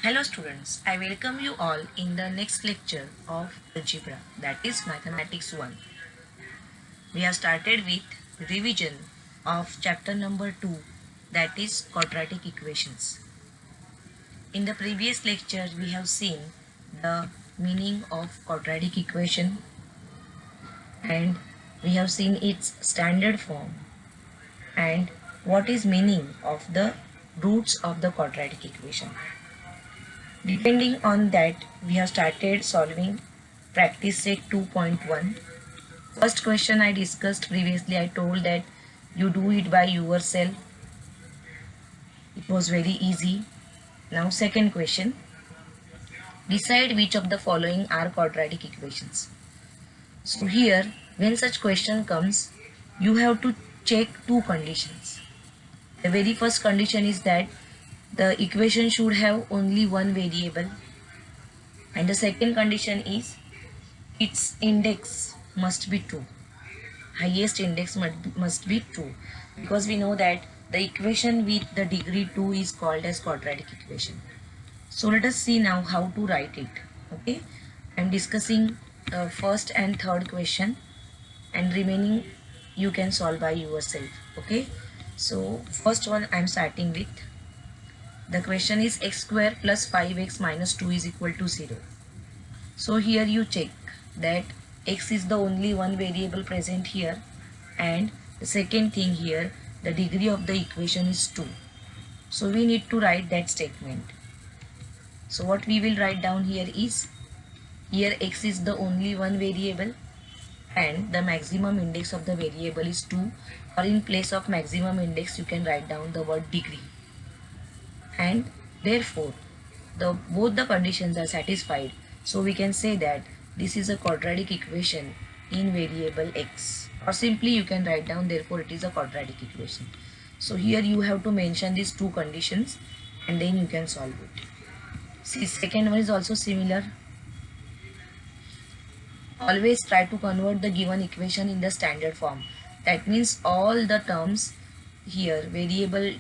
Hello students, I welcome you all in the next lecture of algebra, that is mathematics 1. We have started with revision of chapter number 2, that is quadratic equations. In the previous lecture we have seen the meaning of quadratic equation and we have seen its standard form and what is meaning of the roots of the quadratic equation. Depending on that, we have started solving practice set 2.1. First question I discussed previously, I told that you do it by yourself. It was very easy. Now second question, decide which of the following are quadratic equations. So here, when such question comes, you have to check two conditions. The very first condition is that the equation should have only one variable, and the second condition is its index must be 2. Highest index must be 2, because we know that the equation with the degree 2 is called as quadratic equation. So let us see now how to write it. Okay, I am discussing first and third question, and remaining you can solve by yourself. Okay, so first one I am starting with. The question is x square plus 5x minus 2 is equal to 0. So here you check that x is the only one variable present here, and the second thing here, the degree of the equation is 2. So we need to write that statement. So what we will write down here is, here x is the only one variable and the maximum index of the variable is 2, or in place of maximum index you can write down the word degree, and therefore both the conditions are satisfied. So we can say that this is a quadratic equation in variable x, or simply you can write down therefore it is a quadratic equation. So here you have to mention these two conditions and then you can solve it. See, second one is also similar. Always try to convert the given equation in the standard form. That means all the terms here, variable,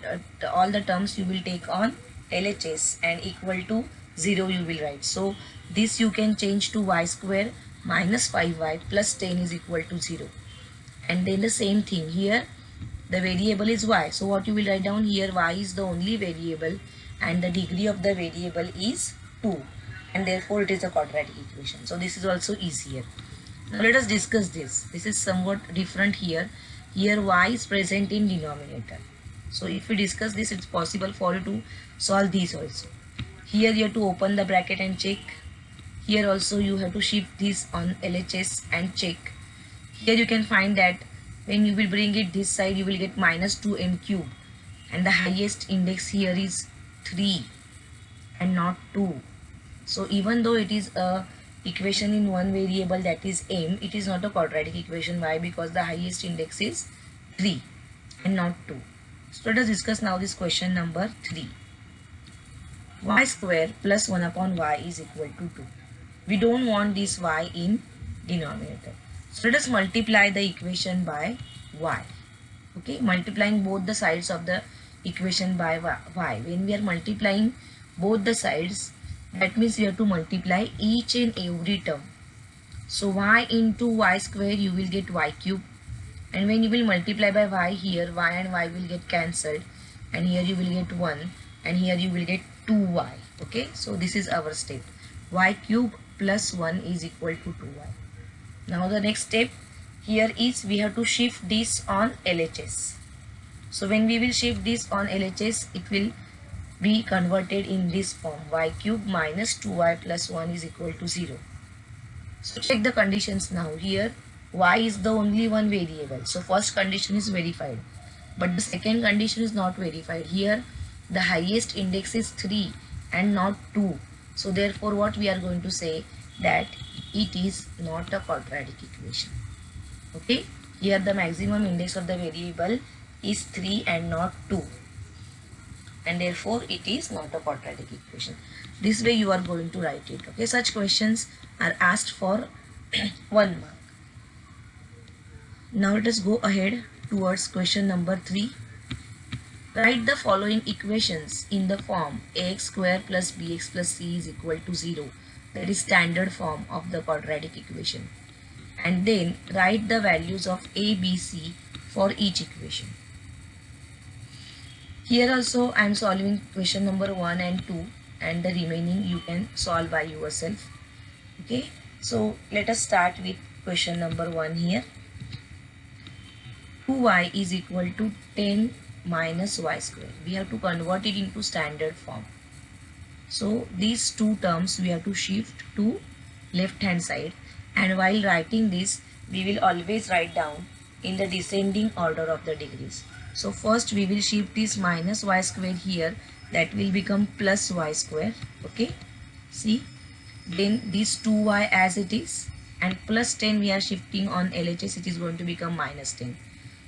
all the terms you will take on LHS and equal to 0 you will write. So this you can change to y square minus 5y plus 10 is equal to 0. And then the same thing here, the variable is y. So what you will write down here, y is the only variable and the degree of the variable is 2. And therefore it is a quadratic equation. So this is also easier. Now let us discuss this. This is somewhat different here. Here y is present in denominator. So if we discuss this, it's possible for you to solve these also. Here you have to open the bracket and check. Here also you have to shift this on LHS and check. Here you can find that when you will bring it this side, you will get minus 2m cube. And the highest index here is 3 and not 2. So even though it is a equation in one variable, that is m, it is not a quadratic equation. Why? Because the highest index is 3 and not 2. So let us discuss now this question number 3. Y square plus 1 upon y is equal to 2. We don't want this y in denominator. So let us multiply the equation by y. Okay, multiplying both the sides of the equation by y. When we are multiplying both the sides, that means you have to multiply each and every term. So y into y square, you will get y cube. And when you will multiply by y here, y and y will get cancelled. And here you will get 1. And here you will get 2y. Okay, so this is our step. Y cube plus 1 is equal to 2y. Now the next step here is we have to shift this on LHS. So when we will shift this on LHS, it will be converted in this form, y cube minus 2y plus 1 is equal to 0. So check the conditions now. Here y is the only one variable, so first condition is verified, but the second condition is not verified. Here the highest index is 3 and not 2. So therefore what we are going to say, that it is not a quadratic equation. Okay, here the maximum index of the variable is 3 and not 2. And therefore it is not a quadratic equation. This way you are going to write it. Okay, such questions are asked for 1 mark. Now let us go ahead towards question number 3. Write the following equations in the form ax square plus bx plus c is equal to 0. That is standard form of the quadratic equation. And then write the values of a, b, c for each equation. Here also I am solving question number 1 and 2, and the remaining you can solve by yourself. Okay, so let us start with question number 1 here. 2y is equal to 10 minus y square. We have to convert it into standard form. So these two terms we have to shift to left hand side, and while writing this we will always write down in the descending order of the degrees. So first we will shift this minus y square here, that will become plus y square. Okay, see, then this 2y as it is, and plus 10 we are shifting on LHS, it is going to become minus 10.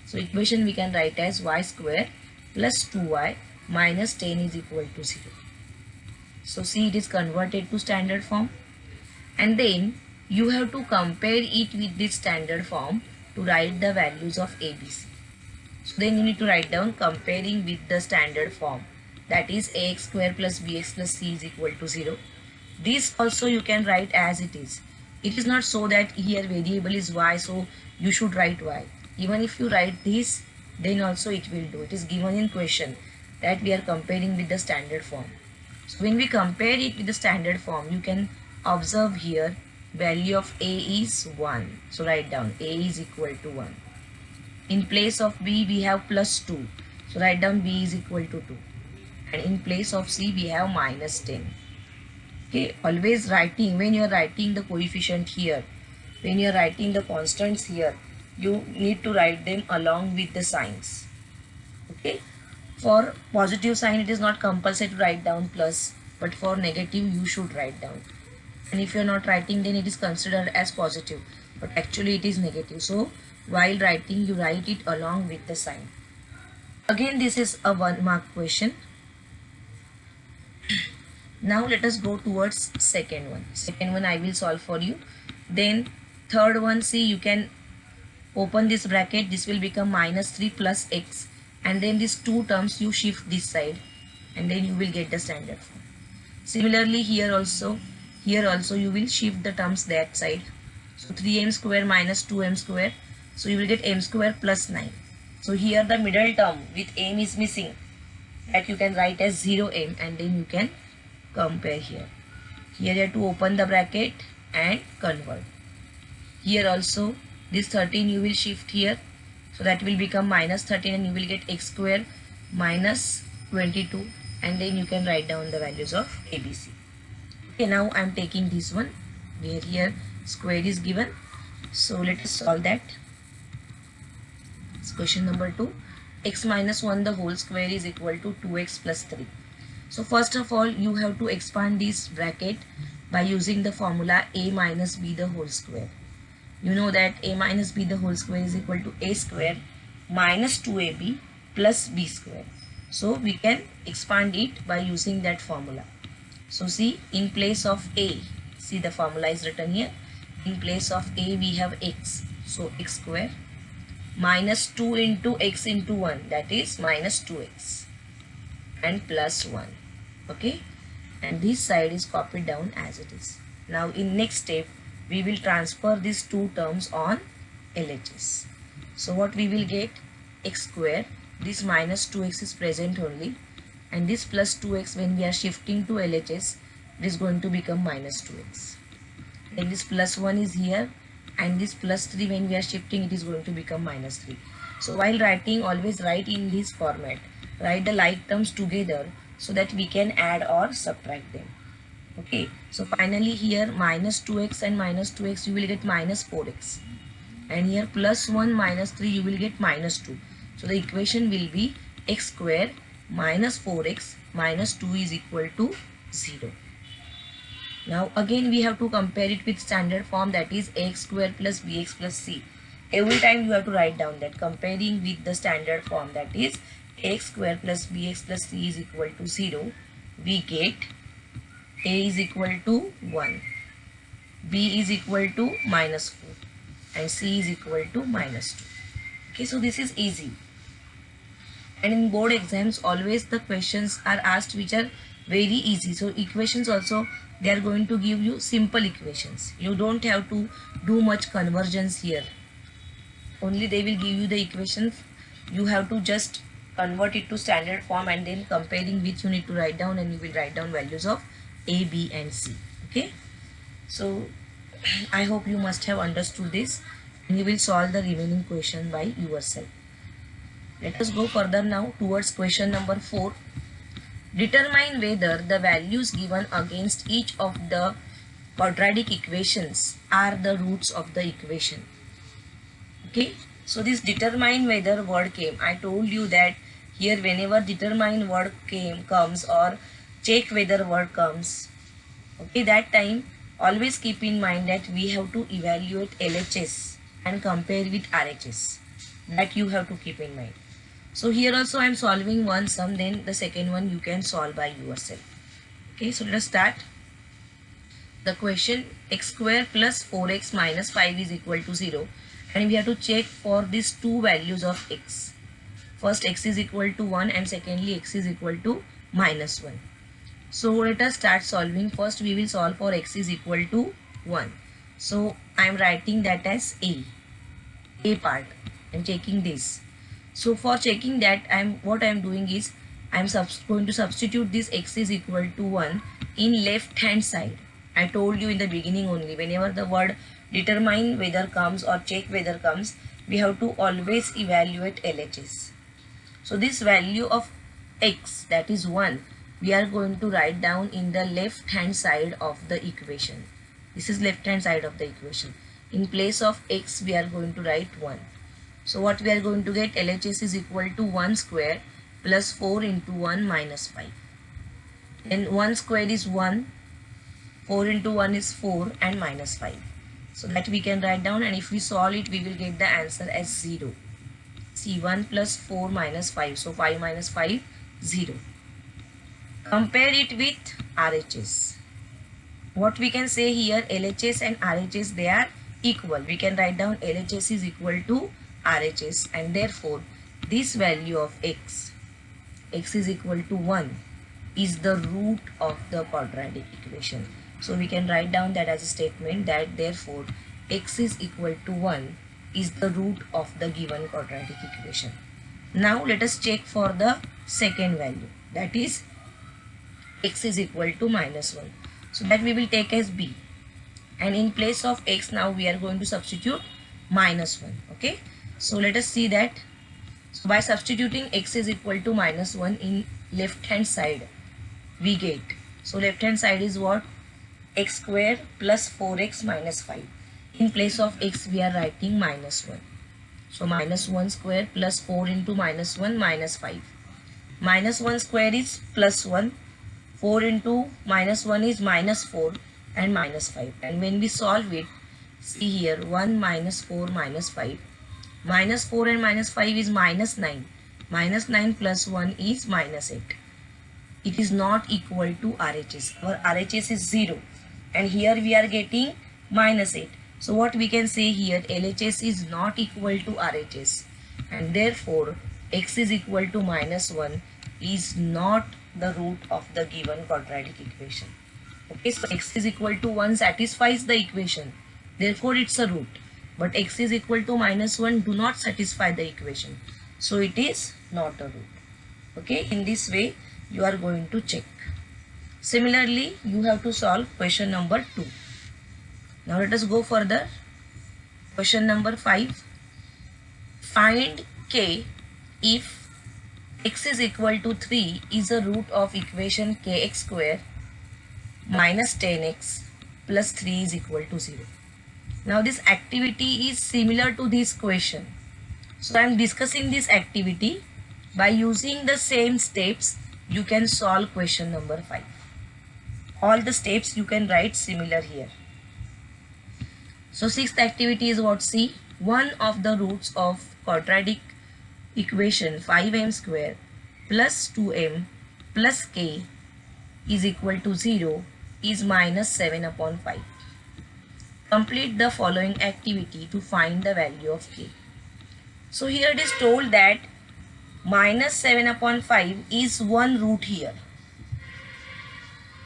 So equation we can write as y square plus 2y minus 10 is equal to 0. So see, it is converted to standard form, and then you have to compare it with this standard form to write the values of ABC. So then you need to write down comparing with the standard form, that is ax square plus bx plus c is equal to 0. This also you can write as it is. It is not so that here variable is y, so you should write y. Even if you write this, then also it will do. It is given in question that we are comparing with the standard form. So when we compare it with the standard form, you can observe here value of a is 1. So write down a is equal to 1. In place of b we have plus 2. So write down b is equal to 2. And in place of c we have minus 10. Okay, always writing, when you are writing the coefficient here, when you are writing the constants here, you need to write them along with the signs. Okay, for positive sign it is not compulsory to write down plus, but for negative you should write down. And if you are not writing, then it is considered as positive, but actually it is negative. So while writing, you write it along with the sign. Again, this is a 1 mark question. Now let us go towards second one. Second one I will solve for you. Then third one, see, you can open this bracket, this will become minus 3 plus x, and then these two terms you shift this side, and then you will get the standard form. Similarly here also you will shift the terms that side. So 3m square minus 2m square, so you will get m square plus 9. So here the middle term with m is missing, that you can write as 0m, and then you can compare here. Here you have to open the bracket and convert. Here also this 13 you will shift here, so that will become minus 13, and you will get x square minus 22, and then you can write down the values of ABC. Okay, now I am taking this one where here square is given. So let us solve that. It's question number 2. X minus 1 the whole square is equal to 2x plus 3. So first of all you have to expand this bracket by using the formula a minus b the whole square. You know that a minus b the whole square is equal to a square minus 2ab plus b square. So we can expand it by using that formula. So see, in place of a, see the formula is written here. In place of a we have x, so x square minus 2 into x into 1, that is minus 2x, and plus 1. Okay, and this side is copied down as it is. Now in next step we will transfer these two terms on LHS. So what we will get, x square, this minus 2x is present only, and this plus 2x when we are shifting to LHS, it is going to become minus 2x. Then this plus 1 is here, and this plus 3 when we are shifting, it is going to become minus 3. So while writing, always write in this format. Write the like terms together so that we can add or subtract them. Okay, so finally here minus 2x and minus 2x you will get minus 4x, and here plus 1 minus 3 you will get minus 2. So the equation will be x square minus 4x minus 2 is equal to 0. Now again we have to compare it with standard form, that is ax square plus bx plus c. Every time you have to write down that comparing with the standard form, that is ax square plus bx plus c is equal to 0. We get a is equal to 1, b is equal to minus 4, and c is equal to minus 2. Okay, so this is easy. And in board exams, always the questions are asked which are very easy. So equations also, they are going to give you simple equations. You don't have to do much conversions here. Only they will give you the equations. You have to just convert it to standard form, and then comparing which you need to write down, and you will write down values of A, B and C. Okay. So I hope you must have understood this, and you will solve the remaining question by yourself. Let us go further now towards question number 4. Determine whether the values given against each of the quadratic equations are the roots of the equation. Okay, so this determine whether word came. I told you that here whenever determine word comes or check whether word comes, okay, that time always keep in mind that we have to evaluate LHS and compare with RHS. That you have to keep in mind. So here also I am solving one sum, then the second one you can solve by yourself. Okay, so let us start. The question, x square plus 4x minus 5 is equal to 0, and we have to check for these two values of x. First x is equal to 1 and secondly x is equal to minus 1. So let us start solving. First we will solve for x is equal to 1. So I am writing that as A part. I am checking this. So for checking that, what I am doing is I am going to substitute this x is equal to 1 in left hand side. I told you in the beginning only, whenever the word determine whether comes or check whether comes, we have to always evaluate LHS. So this value of x, that is 1, we are going to write down in the left hand side of the equation. This is left hand side of the equation. In place of x, we are going to write 1. So what we are going to get, LHS is equal to 1 square plus 4 into 1 minus 5. And 1 square is 1, 4 into 1 is 4 and minus 5. So that we can write down, and if we solve it, we will get the answer as 0. See, 1 plus 4 minus 5. So 5 minus 5, 0. Compare it with RHS. What we can say here, LHS and RHS, they are equal. We can write down LHS is equal to RHS, and therefore this value of x is equal to 1, is the root of the quadratic equation. So we can write down that as a statement that therefore x is equal to 1 is the root of the given quadratic equation. Now let us check for the second value, that is x is equal to minus 1. So that we will take as B, and in place of x now we are going to substitute minus 1. Okay, so let us see that. So by substituting x is equal to minus 1 in left hand side, we get, so left hand side is what, x square plus 4x minus 5. In place of x we are writing minus 1. So minus 1 square plus 4 into minus 1 minus 5. Minus 1 square is plus 1. 4 into minus 1 is minus 4 and minus 5. And when we solve it, see here, 1 minus 4 minus 5. Minus 4 and minus 5 is minus 9. Minus 9 plus 1 is minus 8. It is not equal to RHS. Our RHS is 0. And here we are getting minus 8. So what we can say here, LHS is not equal to RHS. And therefore, x is equal to minus 1 is not the root of the given quadratic equation. Okay, so x is equal to 1 satisfies the equation. Therefore, it's a root. But x is equal to minus 1 do not satisfy the equation. So it is not a root. Okay, in this way you are going to check. Similarly, you have to solve question number 2. Now let us go further. Question number 5. Find k if x is equal to 3 is a root of equation kx square minus 10x plus 3 is equal to 0. Now this activity is similar to this question. So I am discussing this activity. By using the same steps, you can solve question number 5. All the steps you can write similar here. So sixth activity is what? See, one of the roots of quadratic equation 5m square plus 2m plus k is equal to 0 is minus 7 upon 5. Complete the following activity to find the value of k. So here it is told that minus 7 upon 5 is one root here.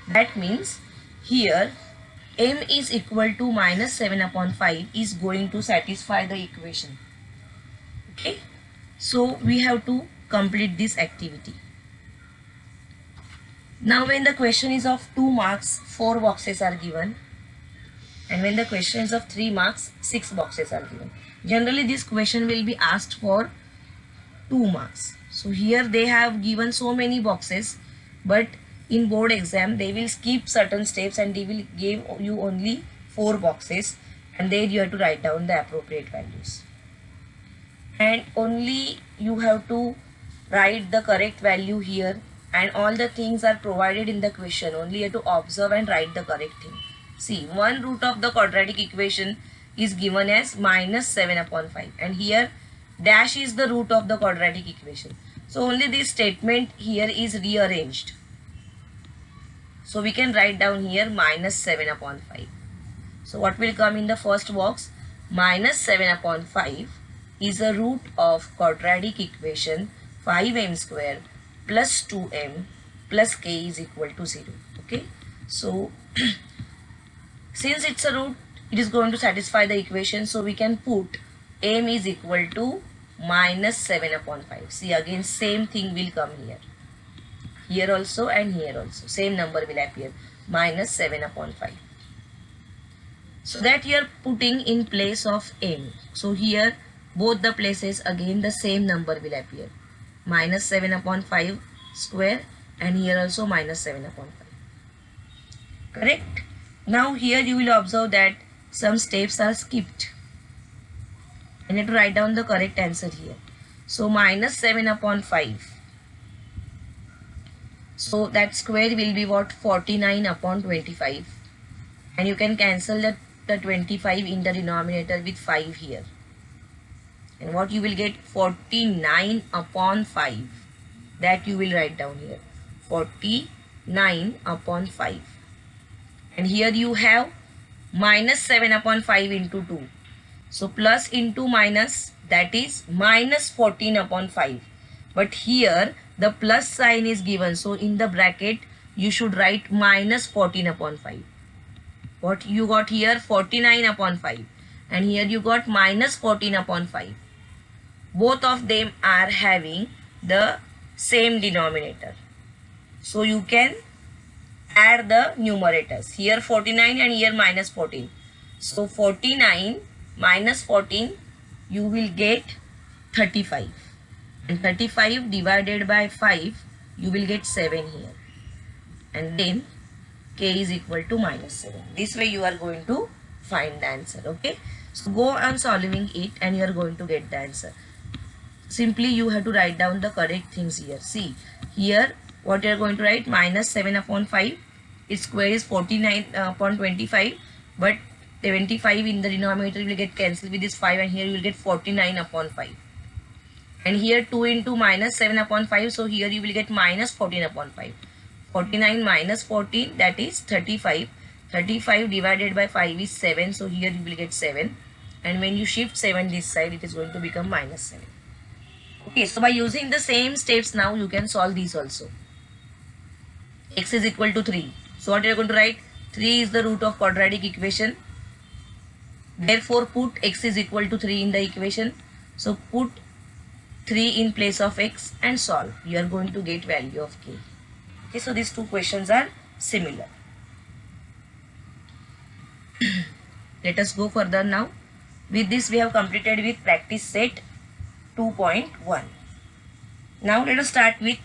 That means here m is equal to minus 7 upon 5 is going to satisfy the equation. Okay, so we have to complete this activity. Now when the question is of 2 marks, 4 boxes are given, and when the question is of 3 marks, 6 boxes are given. Generally this question will be asked for 2 marks. So here they have given so many boxes, but in board exam they will skip certain steps and they will give you only 4 boxes, and there you have to write down the appropriate values. And only you have to write the correct value here, and all the things are provided in the question. Only you have to observe and write the correct thing. See, one root of the quadratic equation is given as minus 7 upon 5, and here dash is the root of the quadratic equation. So only this statement here is rearranged. So we can write down here minus 7 upon 5. So what will come in the first box? Minus 7 upon 5 is a root of quadratic equation 5m square plus 2m plus k is equal to 0. Okay, so since it's a root, it is going to satisfy the equation, so we can put m is equal to minus 7 upon 5. See, again same thing will come here. Here also and here also same number will appear, minus 7 upon 5. So that you are putting in place of m. So here both the places again the same number will appear, minus 7 upon 5 square, and here also minus 7 upon 5. Correct? Now here you will observe that some steps are skipped. I need to write down the correct answer here. So minus 7 upon 5. So that square will be what? 49 upon 25. And you can cancel the 25 in the denominator with 5 here. And what you will get? 49 upon 5. That you will write down here. 49 upon 5. And here you have minus 7 upon 5 into 2. So plus into minus, that is minus 14 upon 5. But here the plus sign is given. So in the bracket you should write minus 14 upon 5. What you got here? 49 upon 5. And here you got minus 14 upon 5. Both of them are having the same denominator. So you can add the numerators. Here 49 and here minus 14. So 49 minus 14 you will get 35. And 35 divided by 5 you will get 7 here. And then k is equal to minus 7. This way you are going to find the answer. Okay. So go on solving it and you are going to get the answer. Simply you have to write down the correct things here. See, here what you are going to write? Minus 7 upon 5. Its square is 49 upon 25. But 25 in the denominator will get cancelled with this 5, and here you will get 49 upon 5. And here 2 into minus 7 upon 5. So here you will get minus 14 upon 5. 49 minus 14, that is 35. 35 divided by 5 is 7. So here you will get 7. And when you shift 7 this side, it is going to become minus 7. Okay, so by using the same steps now you can solve these also. X is equal to 3. So what you are going to write? 3 is the root of quadratic equation. Therefore put x is equal to 3 in the equation. So put 3 in place of x and solve. You are going to get value of k. Okay, so these two questions are similar. Let us go further now. With this we have completed with practice set 2.1. Now let us start with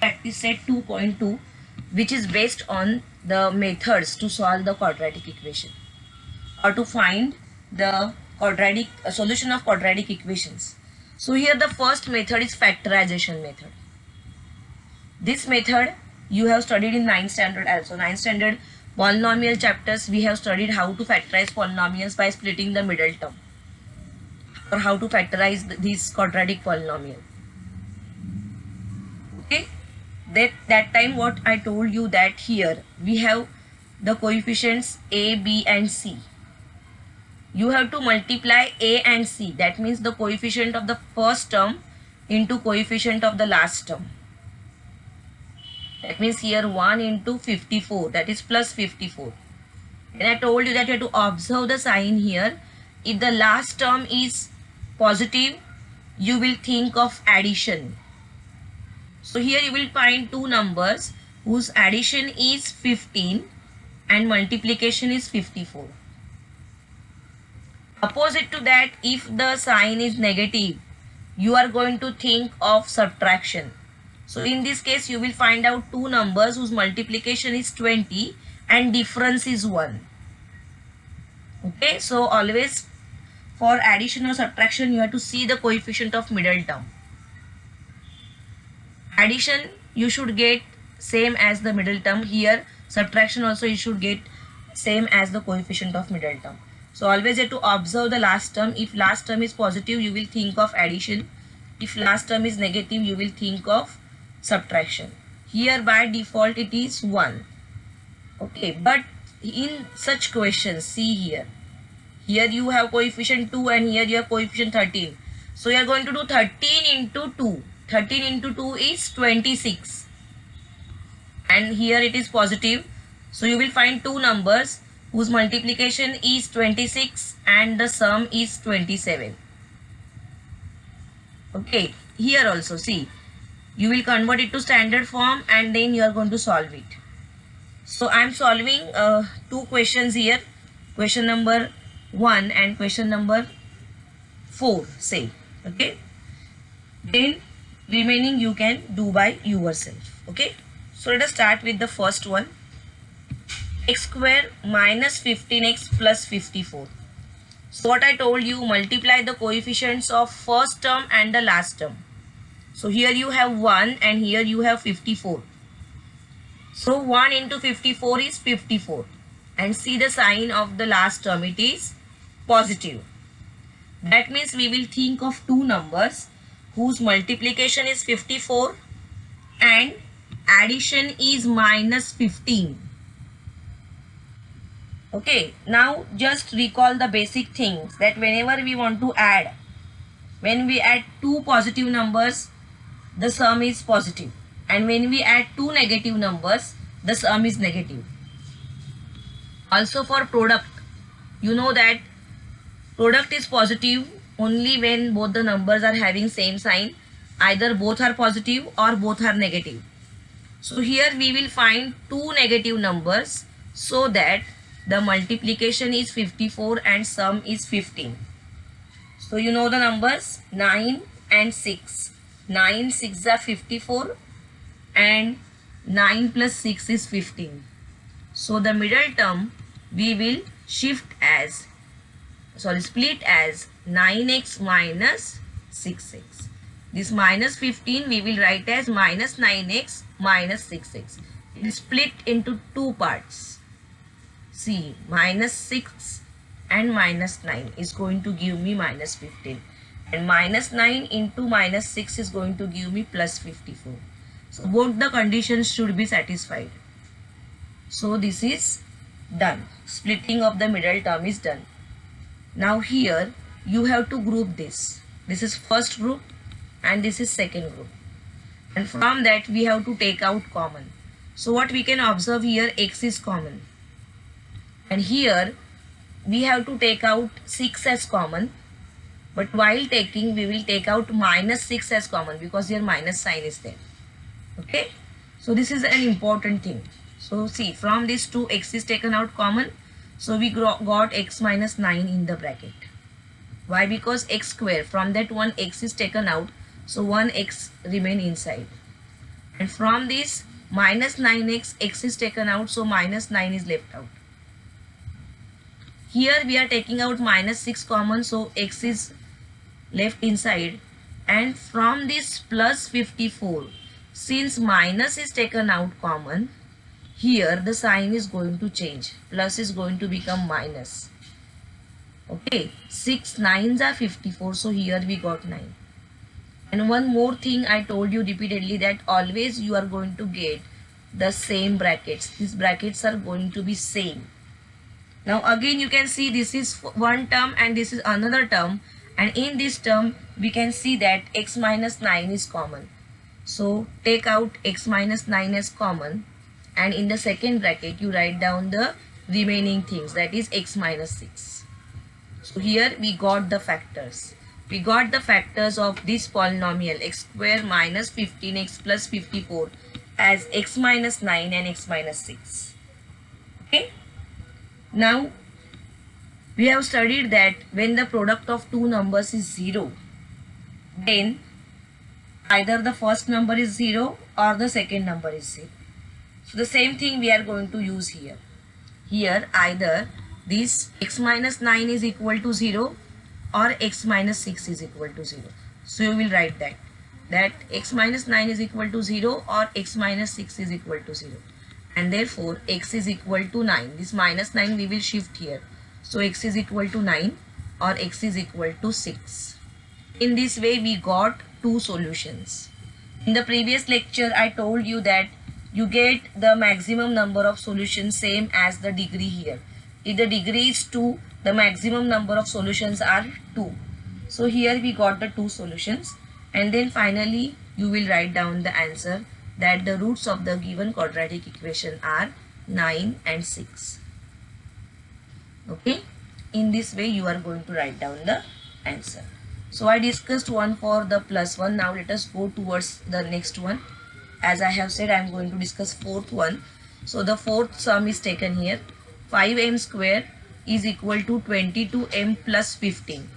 practice set 2.2, which is based on the methods to solve the quadratic equation or to find the quadratic solution of quadratic equations. So here the first method is factorization method. This method you have studied in 9th standard also. 9th standard polynomial chapters we have studied how to factorize polynomials by splitting the middle term, or how to factorize this quadratic polynomial. Okay, that time what I told you, that here we have the coefficients a, b and c. You have to multiply a and c. That means the coefficient of the first term into coefficient of the last term. That means here 1 into 54, that is plus 54. And I told you that you have to observe the sign here. If the last term is positive, you will think of addition. So here you will find two numbers whose addition is 15 and multiplication is 54. Opposite to that, if the sign is negative, you are going to think of subtraction. So in this case, you will find out two numbers whose multiplication is 20 and difference is 1. Okay, so always for addition or subtraction, you have to see the coefficient of middle term. Addition, you should get same as the middle term. Here, subtraction also you should get same as the coefficient of middle term. So always you have to observe the last term. If last term is positive, you will think of addition. If last term is negative, you will think of subtraction. Here by default it is 1. Okay, but in such questions, see here. Here you have coefficient 2 and here you have coefficient 13. So you are going to do 13 into 2. 13 into 2 is 26. And here it is positive. So you will find two numbers whose multiplication is 26 and the sum is 27. Okay, here also see, you will convert it to standard form and then you are going to solve it. So I am solving two questions here, question number 1 and question number 4, say. Okay, then remaining you can do by yourself. Okay, so let us start with the first one. X square minus 15x plus 54. So what I told you, multiply the coefficients of first term and the last term. So here you have 1 and here you have 54. So 1 into 54 is 54. And see the sign of the last term, it is positive. That means we will think of two numbers whose multiplication is 54 and addition is minus 15. Okay, now just recall the basic things that whenever we want to add, when we add two positive numbers, the sum is positive. And when we add two negative numbers, the sum is negative. Also for product, you know that product is positive only when both the numbers are having same sign. Either both are positive or both are negative. So here we will find two negative numbers so that the multiplication is 54 and sum is 15. So you know the numbers 9 and 6. 9 6 are 54 and 9 plus 6 is 15. So the middle term we will split as 9x minus 6x. This minus 15 we will write as minus 9x minus 6x. It is split into two parts. See, minus 6 and minus 9 is going to give me minus 15. And minus 9 into minus 6 is going to give me plus 54. So both the conditions should be satisfied. So this is done. Splitting of the middle term is done. Now here you have to group this. This is first group and this is second group. And from that we have to take out common. So what we can observe here, x is common. And here we have to take out 6 as common. But while taking, we will take out minus 6 as common because here minus sign is there. Okay. So this is an important thing. So see, from these two, x is taken out common. So we got x minus 9 in the bracket. Why? Because x square, from that one x is taken out. So 1x remain inside. And from this minus 9x, x is taken out. So minus 9 is left out. Here we are taking out minus 6 common. So x is left inside. And from this plus 54, since minus is taken out common, here the sign is going to change. Plus is going to become minus. Okay, 6 9s are 54. So here we got 9. And one more thing I told you repeatedly, that always you are going to get the same brackets. These brackets are going to be same. Now again you can see this is one term and this is another term. And in this term we can see that x minus 9 is common. So take out x minus 9 as common, and in the second bracket you write down the remaining things, that is x minus 6. So here we got the factors. We got the factors of this polynomial x square minus 15x plus 54 as x minus 9 and x minus 6. Okay. Now we have studied that when the product of two numbers is 0, then either the first number is 0 or the second number is 0. So the same thing we are going to use here. Here either this x minus 9 is equal to 0 or x minus 6 is equal to 0. So you will write that x minus 9 is equal to 0 or x minus 6 is equal to 0. And therefore x is equal to 9. This minus 9 we will shift here. So x is equal to 9 or x is equal to 6. In this way we got two solutions. In the previous lecture I told you that you get the maximum number of solutions same as the degree here. If the degree is 2, the maximum number of solutions are 2. So here we got the two solutions, and then finally you will write down the answer that the roots of the given quadratic equation are 9 and 6. Okay, in this way you are going to write down the answer. So I discussed one for the plus one. Now let us go towards the next one. As I have said, I am going to discuss fourth one. So the fourth sum is taken here. 5m square is equal to 22m plus 15.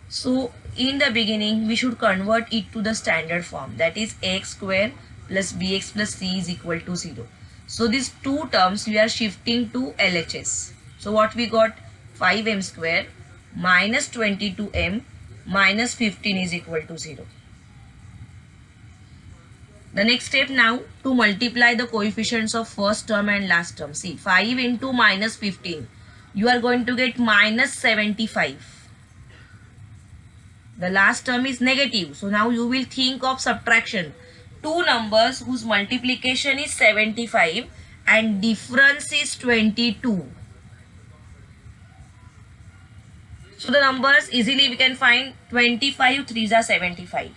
So in the beginning we should convert it to the standard form, that is ax square plus bx plus c is equal to 0. So these two terms we are shifting to LHS. So what we got, 5m square minus 22m minus 15 is equal to 0. The next step now, to multiply the coefficients of first term and last term. See, 5 into minus 15, you are going to get minus 75. The last term is negative. So now you will think of subtraction. Two numbers whose multiplication is 75 and difference is 22. So the numbers easily we can find. 25 3s are 75.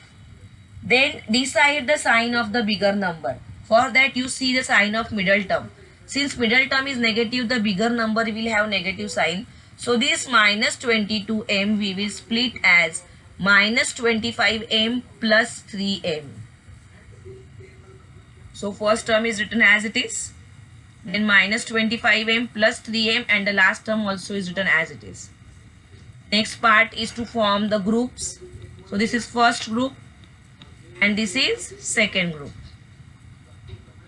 Then decide the sign of the bigger number. For that you see the sign of middle term. Since middle term is negative, the bigger number will have negative sign. So this minus 22m we will split as minus 25m plus 3m. So first term is written as it is. Then minus 25m plus 3m, and the last term also is written as it is. Next part is to form the groups. So this is first group and this is second group.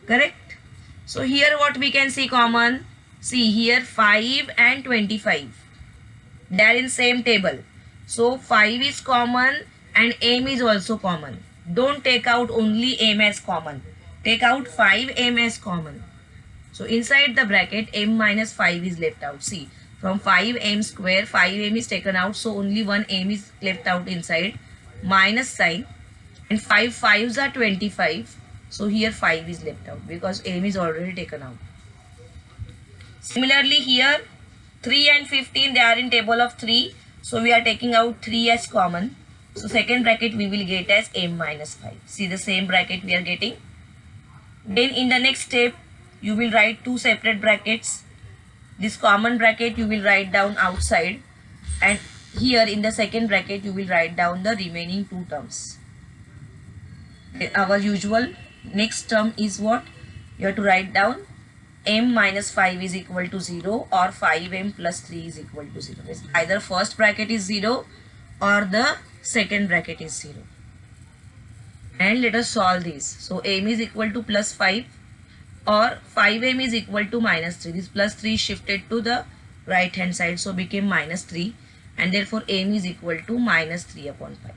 Correct? So here what we can see common. See here 5 and 25. They are in same table. So 5 is common and m is also common. Don't take out only m as common. Take out 5m as common. So inside the bracket m minus 5 is left out. See, from 5m square 5m is taken out. So only one m is left out inside. Minus sign. And 5 5s are 25. So here 5 is left out because m is already taken out. Similarly here 3 and 15 they are in table of 3. So we are taking out 3 as common. So second bracket we will get as m minus 5. See the same bracket we are getting. Then in the next step you will write two separate brackets. This common bracket you will write down outside. And here in the second bracket you will write down the remaining two terms. Our usual next term is what? You have to write down m minus 5 is equal to 0 or 5m plus 3 is equal to 0. Either first bracket is 0 or the second bracket is 0. And let us solve this. So m is equal to plus 5 or 5m is equal to minus 3. This plus 3 shifted to the right hand side, so became minus 3, and therefore m is equal to minus 3 upon 5.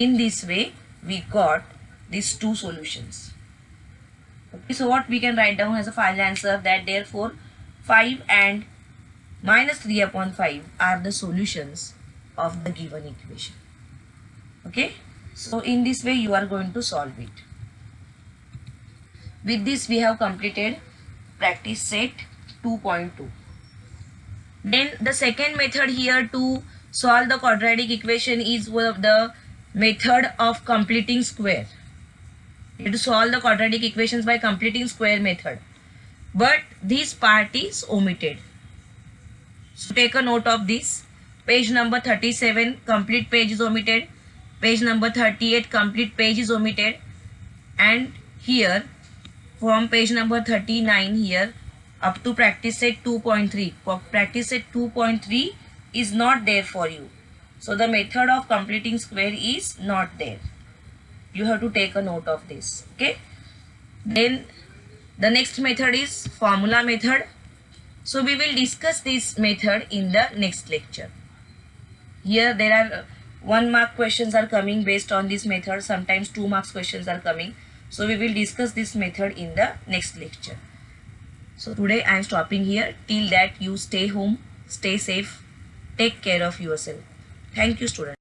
In this way we got these two solutions. Okay, so what we can write down as a final answer, that therefore 5 and minus 3 upon 5 are the solutions of the given equation. Okay, so in this way you are going to solve it. With this we have completed practice set 2.2. Then the second method here to solve the quadratic equation is one of the method of completing square. You have to solve the quadratic equations by completing square method. But this part is omitted. So take a note of this. Page number 37, complete page is omitted. Page number 38, complete page is omitted. And here, from page number 39 here, up to practice set 2.3. Practice set 2.3 is not there for you. So the method of completing square is not there. You have to take a note of this. Okay. Then the next method is formula method. So we will discuss this method in the next lecture. Here there are 1 mark questions are coming based on this method. Sometimes 2 marks questions are coming. So we will discuss this method in the next lecture. So today I am stopping here. Till that you stay home, stay safe, take care of yourself. Thank you, students.